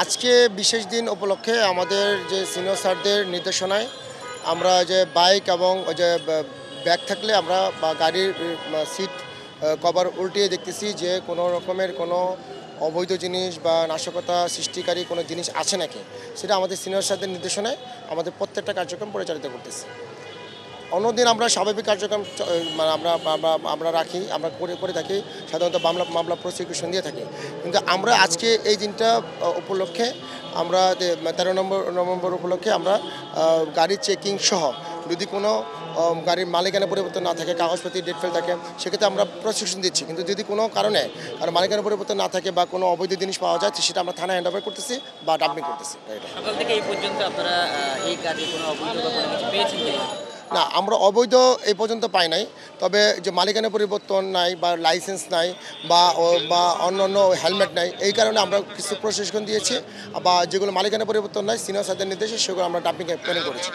আজকে বিশেষ দিন উপলক্ষে আমাদের যে সিনিয়র স্যারদের নির্দেশনায় আমরা যে বাইক এবং ওই যে ব্যাগ থাকলে আমরা বা গাড়ির সিট কভার উল্টিয়ে দেখতেছি যে কোনো রকমের কোনো অবৈধ জিনিস বা নাশকতা সৃষ্টিকারী কোনো জিনিস আছে নাকি, সেটা আমাদের সিনিয়র স্যারদের নির্দেশনায় আমাদের প্রত্যেকটা কার্যক্রম পরিচালিত করতেছি। অন্যদিন আমরা স্বাভাবিক কার্যক্রম মানে আমরা আমরা আমরা রাখি, আমরা করে থাকি, সাধারণত মামলা প্রসিকিউশন দিয়ে থাকি। কিন্তু আমরা আজকে এই দিনটা উপলক্ষে আমরা 13 নভেম্বর উপলক্ষে আমরা গাড়ির চেকিং সহ যদি কোনো গাড়ির মালিকানা পরিবর্তন না থাকে, কাগজপত্র ডেট ফেল থাকে, সেক্ষেত্রে আমরা প্রসিকিউশন দিচ্ছি। কিন্তু যদি কোনো কারণে আর মালিকানা পরিবর্তন না থাকে বা কোনো অবৈধ জিনিস পাওয়া যায়, সেটা আমরা থানায় হ্যান্ড ওভার করতেছি বা ডাম্পিং করতেছি। সকাল থেকে এই পর্যন্ত আপনারা এই কাজে কোনো অবৈধ বা কোনো কিছু পেয়েছেন কিনা? না, আমরা অবৈধ এই পর্যন্ত পাই নাই। তবে যে মালিকানা পরিবর্তন নাই বা লাইসেন্স নাই বা অন্য হেলমেট নাই, এই কারণে আমরা কিছু প্রশিক্ষণ দিয়েছি, বা যেগুলো মালিকানা পরিবর্তন নাই সিনিয়র স্যারদের নির্দেশে সেগুলো আমরা ডাম্পিং প্ল্যানিং করেছি।